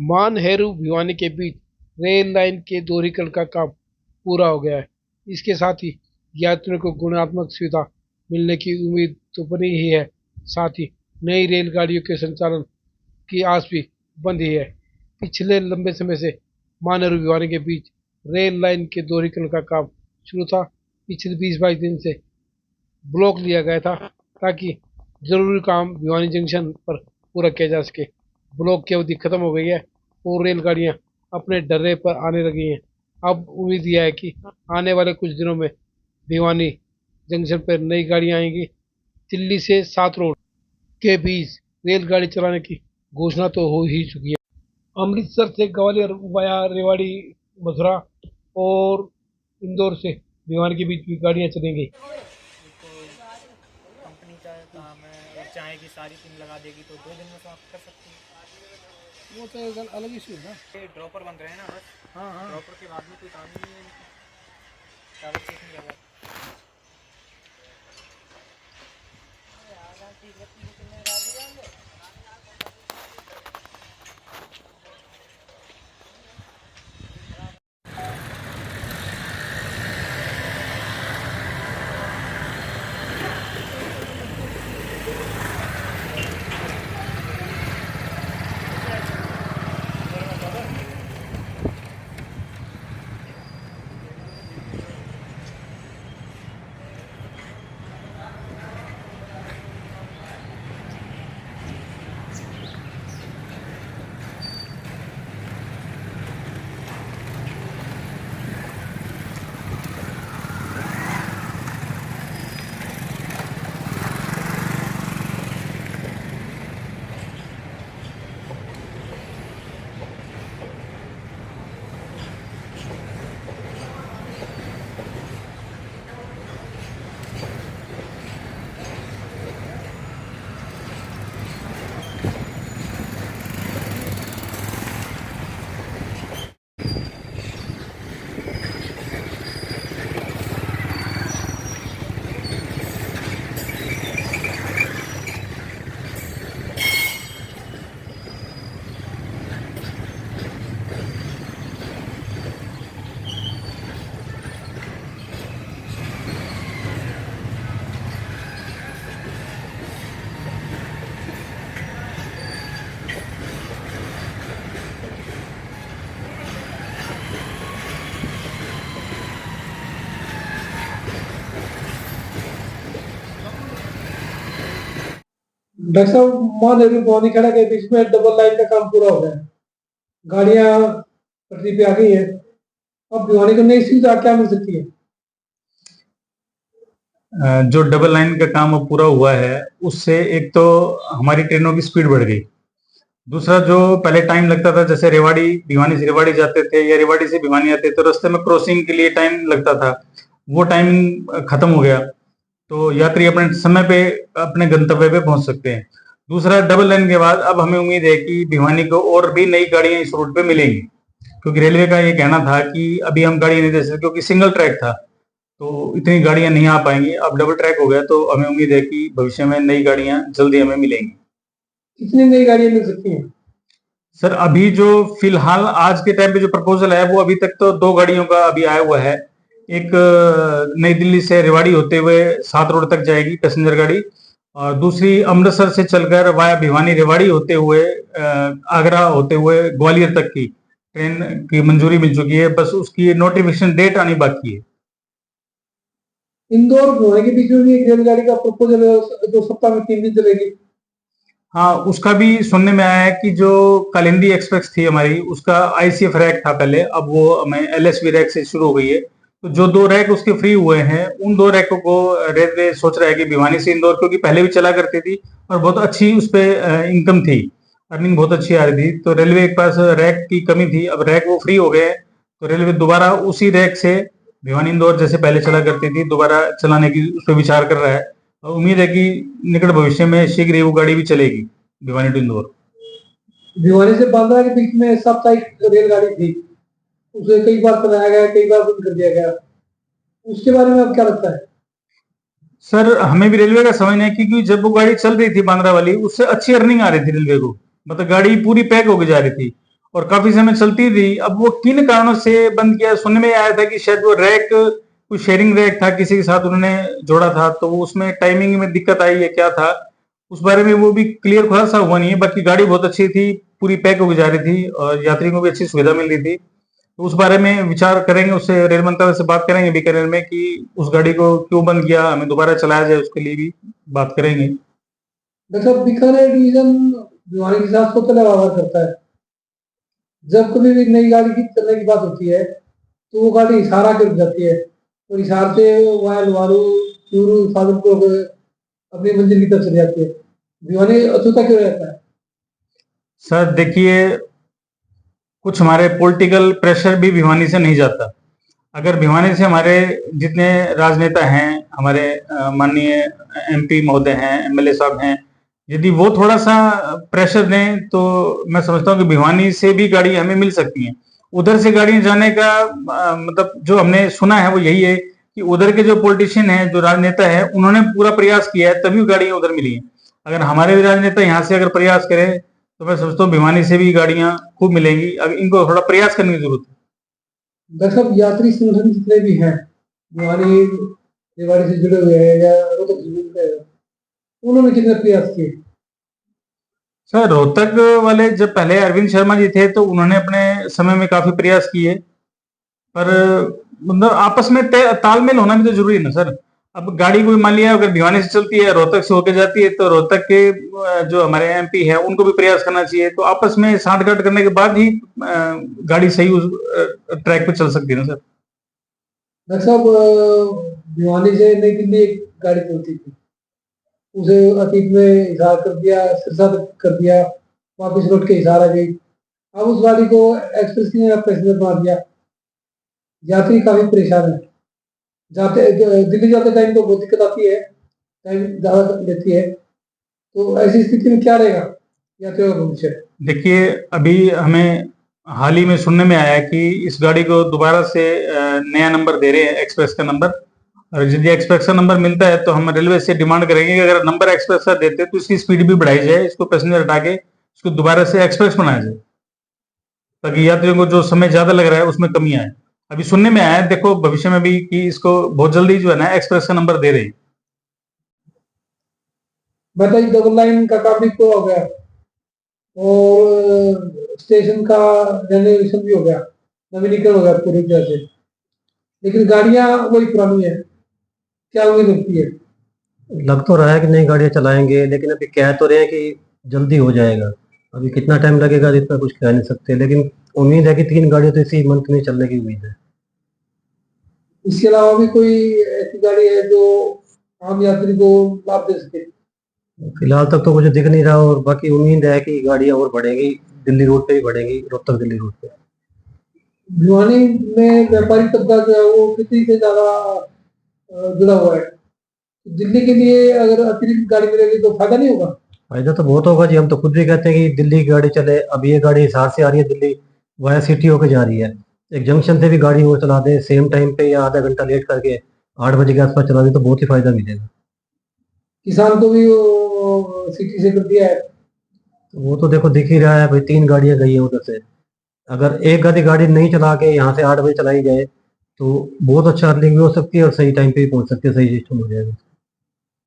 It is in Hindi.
मानहेरू भिवानी के बीच रेल लाइन के दोहरीकरण का काम पूरा हो गया है। इसके साथ ही यात्रियों को गुणात्मक सुविधा मिलने की उम्मीद तो बनी ही है, साथ ही नई रेलगाड़ियों के संचालन की आस भी बंधी है। पिछले लंबे समय से मानहेरू भिवानी के बीच रेल लाइन के दोहरीकरण का काम शुरू था। पिछले 20-22 दिन से ब्लॉक लिया गया था ताकि जरूरी काम भिवानी जंक्शन पर पूरा किया जा सके। ब्लॉक की अवधि खत्म हो गई है और रेलगाड़ियां अपने डर्रे पर आने लगी हैं। अब उम्मीद यह है कि आने वाले कुछ दिनों में भिवानी जंक्शन पर नई गाड़ियां आएंगी। दिल्ली से 7 रोड के बीच रेलगाड़ी चलाने की घोषणा तो हो ही चुकी है। अमृतसर से ग्वालियर वाया रेवाड़ी, मथुरा और इंदौर से भिवानी के बीच भी गाड़ियां चलेंगी। कंपनी का काम है और चाहेगी सारी पिन लगा देगी तो 2 दिन में समाप्त कर सकती है। वो तो एक अलग इशू है ना। ये ड्रॉपर बन रहे हैं ना बस। हाँ। ड्रॉपर के बाद में कोई काम ही नहीं है, कागज चेक नहीं लगा। डॉक्टर साहब, मानहेरू भिवानी खड़ा के बीच में डबल लाइन का काम पूरा हो गया है। गाड़ियां पटरी पे आ गई है। अब भिवानी को नई सुविधा क्या मिल सकती है? जो डबल लाइन का काम अब पूरा हुआ है उससे एक तो हमारी ट्रेनों की स्पीड बढ़ गई। दूसरा, जो पहले टाइम लगता था, जैसे रेवाड़ी भिवानी से रेवाड़ी जाते थे या रेवाड़ी से भिवानी आते तो रास्ते में क्रॉसिंग के लिए टाइम लगता था, वो टाइम खत्म हो गया। तो यात्री अपने समय पे अपने गंतव्य पे पहुंच सकते हैं। दूसरा, डबल लाइन के बाद अब हमें उम्मीद है कि भिवानी को और भी नई गाड़ियां इस रूट पे मिलेंगी, क्योंकि रेलवे का ये कहना था कि अभी हम गाड़ी नहीं दे सकते क्योंकि सिंगल ट्रैक था, तो इतनी गाड़ियां नहीं आ पाएंगी। अब डबल ट्रैक हो गया तो हमें उम्मीद है कि भविष्य में नई गाड़ियां जल्दी हमें मिलेंगी। कितनी नई गाड़ियां मिल सकती हैं? सर, अभी जो फिलहाल आज के टाइम पे जो प्रपोजल है वो अभी तक तो 2 गाड़ियों का अभी आया हुआ है। एक नई दिल्ली से रेवाड़ी होते हुए 7 रोड तक जाएगी पैसेंजर गाड़ी, और दूसरी अमृतसर से चलकर वाया भिवानी रेवाड़ी होते हुए आगरा होते हुए ग्वालियर तक की ट्रेन की मंजूरी मिल चुकी है। बस उसकी नोटिफिकेशन डेट आनी बाकी है। इंदौर भिवानी के बीच में भी एक रेलगाड़ी का प्रपोजल है, 2 सप्ताह में 3 दिन चलेगी। हाँ, उसका भी सुनने में आया है कि जो कालिंदी एक्सप्रेस थी हमारी, उसका आईसीएफ रैक था पहले, अब वो हमें एलएसवी रैक से शुरू हो गई है। तो जो 2 रैक उसके फ्री हुए हैं, उन 2 रैकों को रेलवे सोच रहा है कि भिवानी से इंदौर, क्योंकि पहले भी चला करती थी और बहुत अच्छी उस पर इनकम थी, अर्निंग बहुत अच्छी आ रही थी, तो रेलवे के पास रैक की कमी थी। अब रैक वो फ्री हो गए, तो रेलवे दोबारा उसी रैक से भिवानी इंदौर जैसे पहले चला करती थी दोबारा चलाने की उस पर विचार कर रहा है। और उम्मीद है कि निकट भविष्य में शीघ्र ही वो गाड़ी भी चलेगी भिवानी टू इंदौर। भिवानी से बांद्रा के बीच में साप्ताहिक रेलगाड़ी थी, उसे कई बार चलाया गया, कई बार बंद कर दिया गया। उसके बारे में अब क्या लगता है? सर, हमें भी रेलवे का समझना है, क्योंकि जब वो गाड़ी चल रही थी बांद्रा वाली, उससे अच्छी अर्निंग आ रही थी रेलवे को, मतलब गाड़ी पूरी पैक होकर जा रही थी। और काफी समय चलती थी। अब वो किन कारणों से बंद किया, सुनने में आया था कि शायद वो रैक कोई शेयरिंग रैक था, किसी के साथ उन्होंने जोड़ा था, तो वो उसमें टाइमिंग में दिक्कत आई है क्या था, उस बारे में वो भी क्लियर खुलासा हुआ नहीं है। बाकी गाड़ी बहुत अच्छी थी, पूरी पैक होकर जा रही थी और यात्रियों को भी अच्छी सुविधा मिल रही थी। तो उस बारे में विचार करेंगे, उससे रेल मंत्रालय से बात करेंगे बीकानेर रेल में कि उस गाड़ी को क्यों बंद किया, हमें दोबारा चलाया जाए, उसके लिए भी बात करेंगे। मतलब बीकानेर डिवीजन भिवानी के साथ स्वतः व्यवहार करता है। जब कभी भी नई गाड़ी की चलने की बात होती है तो वो गाड़ी हिसार आके रुक जाती है और हिसार से वहाँ लवारू चूरू सादुलपुर होकर अपनी मंजिल की तरफ चली जाती है। भिवानी अछूता क्यों रहता है? सर देखिए, कुछ हमारे पॉलिटिकल प्रेशर भी भिवानी से नहीं जाता। अगर भिवानी से हमारे जितने राजनेता हैं, हमारे माननीय एमपी महोदय हैं, एमएलए साहब हैं, यदि वो थोड़ा सा प्रेशर दें तो मैं समझता हूँ कि भिवानी से भी गाड़ी हमें मिल सकती हैं। उधर से गाड़ियां जाने का मतलब जो हमने सुना है वो यही है कि उधर के जो पॉलिटिशियन हैं, जो राजनेता है, उन्होंने पूरा प्रयास किया है तभी गाड़ियां उधर मिली हैं। अगर हमारे भी राजनेता यहाँ से अगर प्रयास करें तो मैं समझता हूँ भिवानी से भी गाड़ियां खूब मिलेंगी। अब इनको थोड़ा प्रयास करने की जरूरत है। दरअसल यात्री संगठन जितने भी हैं भिवानी रेवाड़ी से जुड़े हुए हैं या रोहतक से जुड़े हुए हैं, उन्होंने कितने प्रयास किए? सर रोहतक वाले जब पहले अरविंद शर्मा जी थे तो उन्होंने अपने समय में काफी प्रयास किए, पर मतलब आपस में तालमेल होना भी तो जरूरी है ना सर। अब गाड़ी कोई मान लिया अगर भिवानी से चलती है, रोहतक से होकर जाती है, तो रोहतक के जो हमारे एमपी है उनको भी प्रयास करना चाहिए। तो आपस में साठगांठ करने के बाद ही गाड़ी सही उस ट्रैक पे चल सकती है ना सर। डॉक्टर साहब, भिवानी से नई दिल्ली एक गाड़ी चलती थी, उसे अतीत में हिसार कर दिया, सिरसा तक कर दिया, वापस लौट के हिसार आ गई। अब उस गाड़ी को एक्सप्रेस की जगह पैसेंजर बना दिया। यात्री काफी परेशान है। दिल्ली जाते टाइम तो बहुत दिक्कत आती है, टाइम ज्यादा लेती है। तो ऐसी स्थिति में क्या रहेगा यात्रियों का भविष्य? देखिए, अभी हमें हाल ही में सुनने में आया कि इस गाड़ी को दोबारा से नया नंबर दे रहे हैं, एक्सप्रेस का नंबर। और यदि एक्सप्रेस का नंबर मिलता है तो हम रेलवे से डिमांड करेंगे कि अगर नंबर एक्सप्रेस का देते तो इसकी स्पीड भी बढ़ाई जाए, इसको पैसेंजर हटा के इसको दोबारा से एक्सप्रेस बनाया जाए, ताकि यात्रियों को जो समय ज्यादा लग रहा है उसमें कमी आए। अभी सुनने में आया है, देखो भविष्य में भी कि इसको बहुत जल्दी जो है ना एक्सप्रेस का नंबर दे रहे हैं। बताइए, डबल लाइन का काम भी पूरा हो गया और स्टेशन का रेनोवेशन भी हो गया, नवीनीकरण हो गया पूरी तरह से, लेकिन गाड़ियां वही पुरानी है। क्या उम्मीद होती है? लग तो रहा है कि नई गाड़ियां चलाएंगे, लेकिन अभी कह तो रहे हैं कि जल्दी हो जाएगा। अभी कितना टाइम लगेगा इतना कुछ कह नहीं सकते, लेकिन उम्मीद है कि 3 गाड़ियां तो इसी मंथ में चलने की उम्मीद है। इसके अलावा भी कोई ऐसी गाड़ी है जो आम यात्री को लाभ दे सके? फिलहाल तक तो मुझे दिख नहीं रहा, और बाकी उम्मीद है कि गाड़ियां और बढ़ेंगी, दिल्ली रोड पे भी बढ़ेंगी, रोहतक दिल्ली रोड पे। भिवानी में व्यापारी तबका जो है वो कितनी से ज्यादा जुड़ा हुआ है। दिल्ली के लिए अगर अतिरिक्त गाड़ी मिलेगी तो फायदा नहीं होगा? फायदा तो बहुत होगा जी, हम तो खुद भी कहते हैं कि दिल्ली की गाड़ी चले। अभी ये गाड़ी हिसार से आ रही है दिल्ली, वाया सिटी होके जा रही है। एक जंक्शन से भी गाड़ी वो चला दे सेम टाइम पे या आधा घंटा लेट करके 8 बजे के आसपास चला दे तो बहुत ही फायदा मिलेगा। किसान को भी वो सिटी से कर दिया है। तो वो तो देखो दिख ही रहा है भाई, 3 गाड़ियां गई हैं उधर से। अगर एक आधी गाड़ी नहीं चला के यहाँ से 8 बजे चलाई जाए तो बहुत अच्छा अर्निंग भी हो सकती है और सही टाइम पे भी पहुंच सकती है, सही सिस्टम हो जाएगा।